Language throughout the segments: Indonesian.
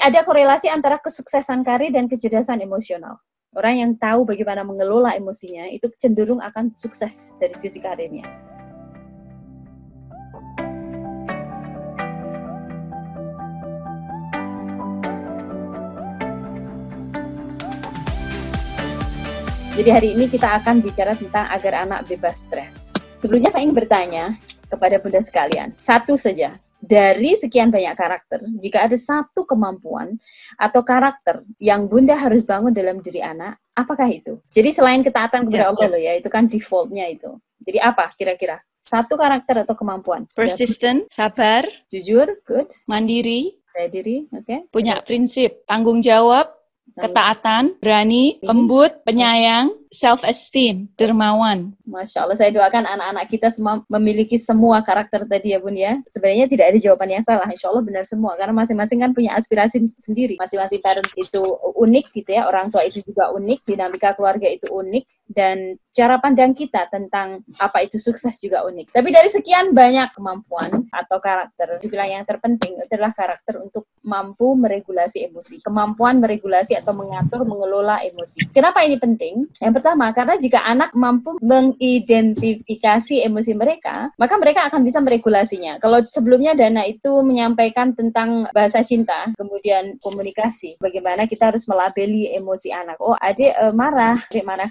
ada korelasi antara kesuksesan karir dan kecerdasan emosional. Orang yang tahu bagaimana mengelola emosinya itu cenderung akan sukses dari sisi karirnya. Jadi hari ini kita akan bicara tentang agar anak bebas stres. Sebelumnya saya ingin bertanya kepada Bunda sekalian, satu saja dari sekian banyak karakter, jika ada satu kemampuan atau karakter yang Bunda harus bangun dalam diri anak, apakah itu? Jadi selain ketaatan kepada Allah loh ya, itu kan defaultnya itu. Jadi apa kira-kira? Satu karakter atau kemampuan? Persistent, sabar, jujur, good, mandiri, percaya diri, oke. Punya prinsip, tanggung jawab, ketaatan, berani, lembut, penyayang, self-esteem, dermawan. Masya Allah, saya doakan anak-anak kita semua memiliki semua karakter tadi ya Bun ya. Sebenarnya tidak ada jawaban yang salah, insya Allah benar semua. Karena masing-masing kan punya aspirasi sendiri. Masing-masing parent itu unik gitu ya, orang tua itu juga unik, dinamika keluarga itu unik, dan cara pandang kita tentang apa itu sukses juga unik. Tapi dari sekian banyak kemampuan atau karakter, dibilang yang terpenting adalah karakter untuk mampu meregulasi emosi. Kemampuan meregulasi atau mengatur, mengelola emosi. Kenapa ini penting? Yang pertama, karena jika anak mampu mengidentifikasi emosi mereka, maka mereka akan bisa meregulasinya. Kalau sebelumnya Dana itu menyampaikan tentang bahasa cinta, kemudian komunikasi, bagaimana kita harus melabeli emosi anak. Oh, adik marah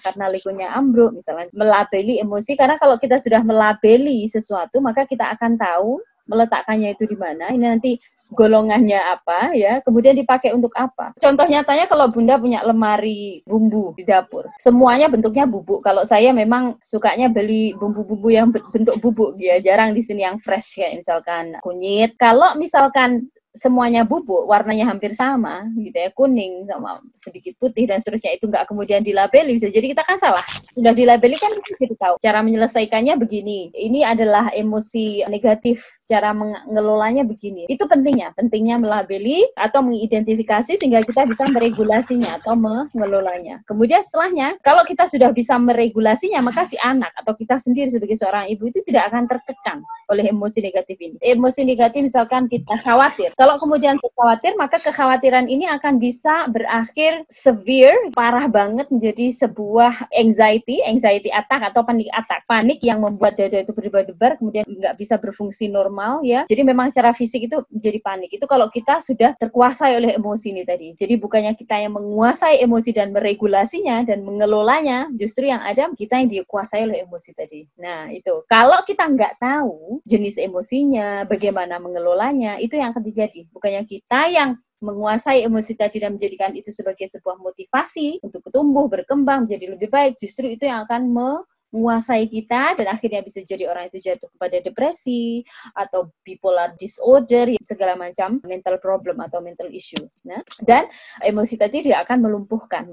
karena legonya ambruk, misalnya. Melabeli emosi, karena kalau kita sudah melabeli sesuatu, maka kita akan tahu meletakkannya itu di mana. Ini nanti golongannya apa ya, kemudian dipakai untuk apa. Contoh nyatanya kalau Bunda punya lemari bumbu di dapur, semuanya bentuknya bubuk. Kalau saya memang sukanya beli bumbu-bumbu yang bentuk bubuk ya, jarang di sini yang fresh kayak misalkan kunyit. Kalau misalkan semuanya bubuk, warnanya hampir sama gitu ya, kuning sama sedikit putih dan seterusnya, itu nggak kemudian dilabeli, bisa jadi kita kan salah. Sudah dilabeli kan kita jadi tahu cara menyelesaikannya begini, ini adalah emosi negatif, cara mengelolanya begini. Itu pentingnya melabeli atau mengidentifikasi sehingga kita bisa meregulasinya atau mengelolanya. Kemudian setelahnya, kalau kita sudah bisa meregulasinya, maka si anak atau kita sendiri sebagai seorang ibu itu tidak akan tertekan oleh emosi negatif ini. Emosi negatif misalkan kita khawatir. Kalau kemudian khawatir, maka kekhawatiran ini akan bisa berakhir severe, parah banget, menjadi sebuah anxiety attack atau panik attack. Panik yang membuat dada itu berdebar-debar, kemudian nggak bisa berfungsi normal ya. Jadi memang secara fisik itu menjadi panik. Itu kalau kita sudah terkuasai oleh emosi ini tadi. Jadi bukannya kita yang menguasai emosi dan meregulasinya dan mengelolanya, justru yang ada kita yang dikuasai oleh emosi tadi. Nah itu. Kalau kita nggak tahu jenis emosinya, bagaimana mengelolanya, itu yang akan terjadi. Bukannya kita yang menguasai emosi tadi dan menjadikan itu sebagai sebuah motivasi untuk tumbuh, berkembang, menjadi lebih baik, justru itu yang akan menguasai kita dan akhirnya bisa jadi orang itu jatuh kepada depresi atau bipolar disorder, segala macam mental problem atau mental issue. Nah, dan emosi tadi dia akan melumpuhkan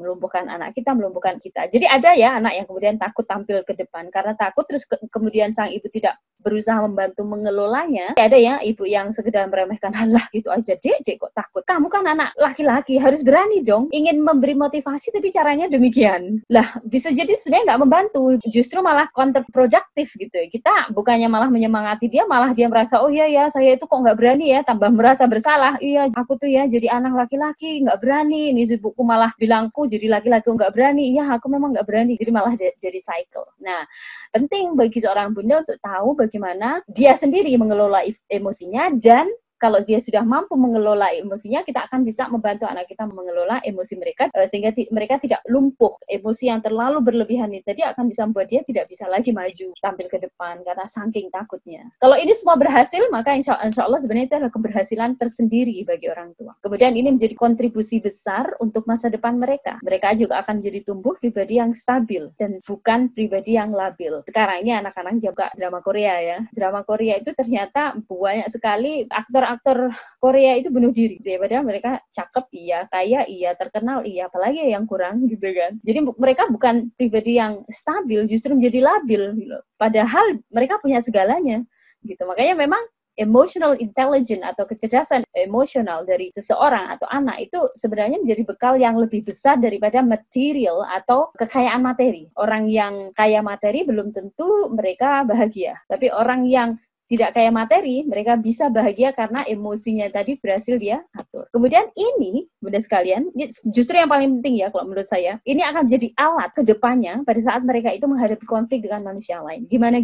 anak kita, melumpuhkan kita. Jadi ada ya anak yang kemudian takut tampil ke depan karena takut, terus kemudian sang ibu tidak berusaha membantu mengelolanya. Ada ya ibu yang sekedar meremehkan, halah gitu aja, dek kok takut, kamu kan anak laki-laki harus berani dong, ingin memberi motivasi tapi caranya demikian. Lah bisa jadi sebenarnya nggak membantu, justru malah counterproductive gitu. Kita bukannya malah menyemangati dia, malah dia merasa, oh iya ya saya itu kok nggak berani ya, tambah merasa bersalah. Iya aku tuh ya jadi anak laki-laki nggak berani, ini ibuku malah bilangku jadi laki-laki nggak berani. Iya aku memang nggak berani, jadi malah jadi cycle. Nah penting bagi seorang bunda untuk tahu bagaimana dia sendiri mengelola emosinya, dan kalau dia sudah mampu mengelola emosinya, kita akan bisa membantu anak kita mengelola emosi mereka sehingga mereka tidak lumpuh. Emosi yang terlalu berlebihan ini tadi akan bisa membuat dia tidak bisa lagi maju, tampil ke depan karena saking takutnya. Kalau ini semua berhasil, maka insya Allah sebenarnya itu adalah keberhasilan tersendiri bagi orang tua. Kemudian ini menjadi kontribusi besar untuk masa depan mereka. Mereka juga akan jadi tumbuh pribadi yang stabil dan bukan pribadi yang labil. Sekarang ini anak-anak juga drama Korea ya. Drama Korea itu ternyata banyak sekali aktor Korea itu bunuh diri, padahal mereka cakep iya, kaya iya, terkenal iya, apalagi yang kurang gitu kan. Jadi mereka bukan pribadi yang stabil, justru menjadi labil gitu. Padahal mereka punya segalanya gitu. Makanya memang emotional intelligence atau kecerdasan emosional dari seseorang atau anak itu sebenarnya menjadi bekal yang lebih besar daripada material atau kekayaan materi. Orang yang kaya materi belum tentu mereka bahagia, tapi orang yang tidak kayak materi, mereka bisa bahagia karena emosinya tadi berhasil dia atur. Kemudian ini, Bunda sekalian, justru yang paling penting ya kalau menurut saya, ini akan jadi alat ke depannya pada saat mereka itu menghadapi konflik dengan manusia lain. Gimana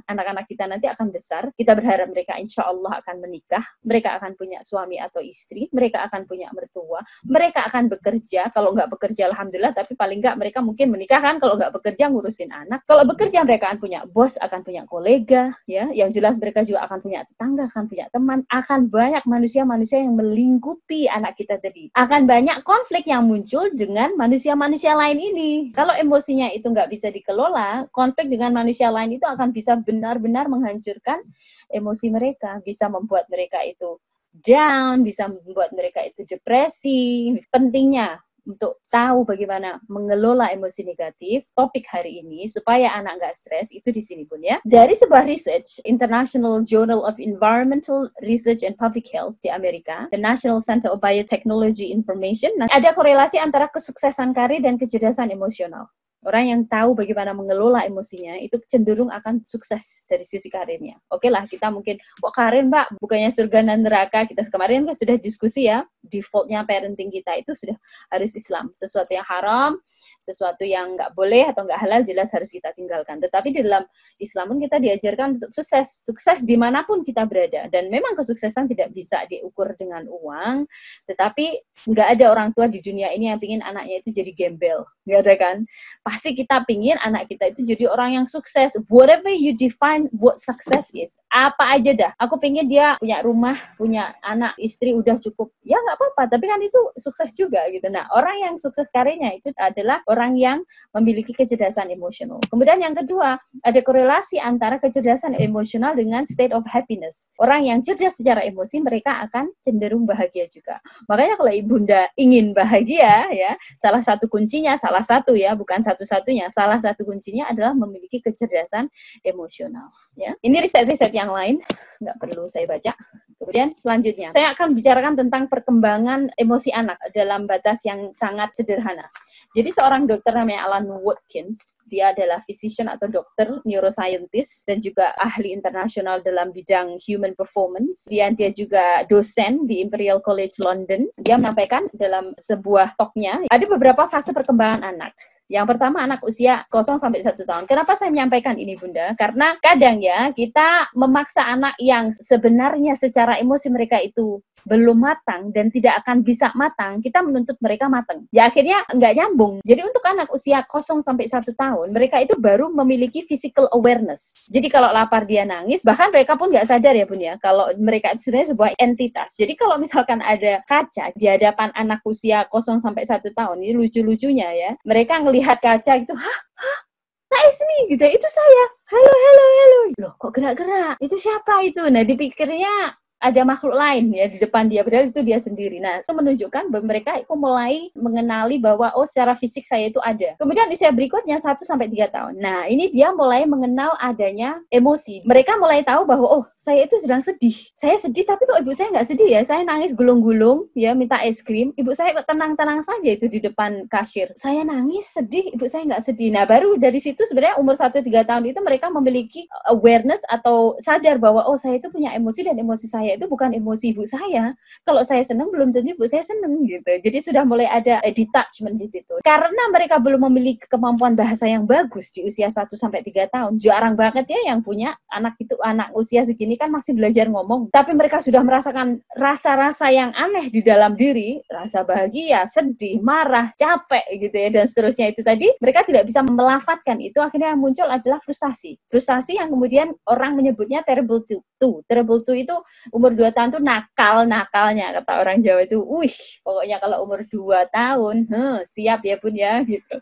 anak-anak kita nanti akan besar, kita berharap mereka insya Allah akan menikah, mereka akan punya suami atau istri, mereka akan punya mertua, mereka akan bekerja, kalau nggak bekerja alhamdulillah, tapi paling nggak mereka mungkin menikah kan, kalau nggak bekerja ngurusin anak, kalau bekerja mereka akan punya bos, akan punya kolega, ya, yang jelas mereka juga akan punya tetangga, akan punya teman, akan banyak manusia-manusia yang melingkupi anak kita tadi. Akan banyak konflik yang muncul dengan manusia-manusia lain ini. Kalau emosinya itu nggak bisa dikelola, konflik dengan manusia lain itu akan bisa benar-benar menghancurkan emosi mereka, bisa membuat mereka itu down, bisa membuat mereka itu depresi. Pentingnya untuk tahu bagaimana mengelola emosi negatif, topik hari ini supaya anak nggak stres itu di sini Bun ya. Dari sebuah research, International Journal of Environmental Research and Public Health di Amerika, the National Center of Biotechnology Information, ada korelasi antara kesuksesan karir dan kecerdasan emosional. Orang yang tahu bagaimana mengelola emosinya itu cenderung akan sukses dari sisi karirnya. Oke lah, kita mungkin, kok karir Mbak, bukannya surga dan neraka? Kita kemarin kan sudah diskusi ya, defaultnya parenting kita itu sudah harus Islam. Sesuatu yang haram, sesuatu yang nggak boleh atau nggak halal jelas harus kita tinggalkan. Tetapi di dalam Islam pun kita diajarkan untuk sukses dimanapun kita berada. Dan memang kesuksesan tidak bisa diukur dengan uang, tetapi nggak ada orang tua di dunia ini yang ingin anaknya itu jadi gembel. Nggak ada kan? Pasti kita pingin anak kita itu jadi orang yang sukses. Whatever you define what success is. Apa aja dah. Aku pingin dia punya rumah, punya anak, istri udah cukup. Ya nggak apa-apa, tapi kan itu sukses juga gitu. Nah, orang yang sukses karirnya itu adalah orang yang memiliki kecerdasan emosional. Kemudian yang kedua, ada korelasi antara kecerdasan emosional dengan state of happiness. Orang yang cerdas secara emosi, mereka akan cenderung bahagia juga. Makanya kalau Ibunda ingin bahagia, ya, salah satu kuncinya, salah satu ya, bukan satu-satunya, salah satu kuncinya adalah memiliki kecerdasan emosional. Ya, ini riset-riset yang lain, nggak perlu saya baca. Kemudian selanjutnya, saya akan bicarakan tentang perkembangan emosi anak dalam batas yang sangat sederhana. Jadi seorang dokter namanya Alan Watkins, dia adalah physician atau dokter, neuroscientist, dan juga ahli internasional dalam bidang human performance. Dia juga dosen di Imperial College London. Dia menyampaikan dalam sebuah talk-nya, ada beberapa fase perkembangan anak. Yang pertama anak usia 0-1 tahun. Kenapa saya menyampaikan ini Bunda? Karena kadang ya kita memaksa anak yang sebenarnya secara emosi mereka itu belum matang dan tidak akan bisa matang, kita menuntut mereka matang. Ya akhirnya nggak nyambung. Jadi untuk anak usia 0-1 tahun, mereka itu baru memiliki physical awareness. Jadi kalau lapar dia nangis, bahkan mereka pun nggak sadar ya Bun ya, kalau mereka itu sebenarnya sebuah entitas. Jadi kalau misalkan ada kaca di hadapan anak usia 0-1 tahun, ini lucu-lucunya ya, mereka ngelihat kaca gitu, hah? Nah, it's me, gitu, itu saya. Halo. Loh, kok gerak-gerak? Itu siapa itu? Nah, dipikirnya ada makhluk lain ya di depan dia, padahal itu dia sendiri. Nah, itu menunjukkan bahwa mereka itu mulai mengenali bahwa oh secara fisik saya itu ada. Kemudian usia berikutnya 1-3 tahun. Nah, ini dia mulai mengenal adanya emosi. Mereka mulai tahu bahwa oh saya itu sedang sedih. Saya sedih tapi kok ibu saya nggak sedih ya. Saya nangis gulung-gulung ya minta es krim. Ibu saya kok tenang-tenang saja itu di depan kasir. Saya nangis sedih, ibu saya nggak sedih. Nah, baru dari situ sebenarnya umur 1-3 tahun itu mereka memiliki awareness atau sadar bahwa oh saya itu punya emosi dan emosi saya itu bukan emosi ibu saya. Kalau saya senang belum tentu ibu saya senang gitu. Jadi sudah mulai ada detachment di situ. Karena mereka belum memiliki kemampuan bahasa yang bagus di usia 1-3 tahun. Jarang banget ya yang punya anak itu, anak usia segini kan masih belajar ngomong. Tapi mereka sudah merasakan rasa-rasa yang aneh di dalam diri, rasa bahagia, sedih, marah, capek gitu ya dan seterusnya itu tadi. Mereka tidak bisa melafatkan itu, akhirnya yang muncul adalah frustasi. Frustasi yang kemudian orang menyebutnya terrible two. Terrible two itu umur 2 tahun tuh nakalnya kata orang Jawa itu. Pokoknya kalau umur 2 tahun, siap ya Bun ya gitu.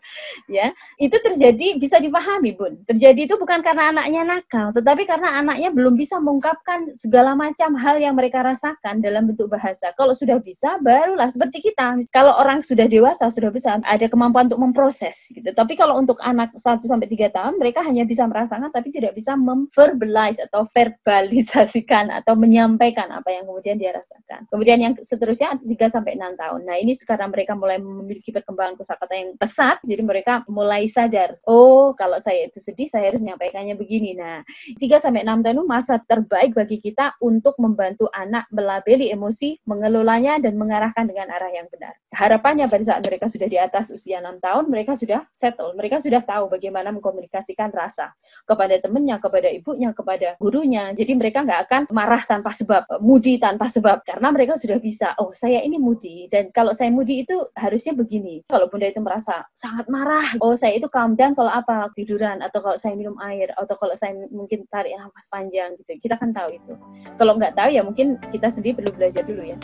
Ya. Itu terjadi bisa dipahami Bun. Terjadi itu bukan karena anaknya nakal, tetapi karena anaknya belum bisa mengungkapkan segala macam hal yang mereka rasakan dalam bentuk bahasa. Kalau sudah bisa, barulah seperti kita. Kalau orang sudah dewasa, sudah bisa ada kemampuan untuk memproses gitu. Tapi kalau untuk anak 1-3 tahun, mereka hanya bisa merasakan tapi tidak bisa memverbalize atau verbalisasikan atau menyampaikan menyampaikan apa yang kemudian dia rasakan. Kemudian yang seterusnya 3-6 tahun. Nah, ini sekarang mereka mulai memiliki perkembangan kosakata yang pesat, jadi mereka mulai sadar, oh kalau saya itu sedih, saya harus menyampaikannya begini. Nah, 3-6 tahun itu masa terbaik bagi kita untuk membantu anak melabeli emosi, mengelolanya, dan mengarahkan dengan arah yang benar. Harapannya pada saat mereka sudah di atas usia 6 tahun, mereka sudah settle, mereka sudah tahu bagaimana mengkomunikasikan rasa kepada temannya, kepada ibunya, kepada gurunya. Jadi mereka nggak akan marah tanpa sebab, moody tanpa sebab, karena mereka sudah bisa, oh saya ini moody, dan kalau saya moody itu harusnya begini. Kalau bunda itu merasa sangat marah, oh saya itu calm down kalau apa, tiduran, atau kalau saya minum air, atau kalau saya mungkin tarik nafas panjang gitu. Kita kan tahu itu. Kalau nggak tahu ya mungkin kita sendiri perlu belajar dulu ya.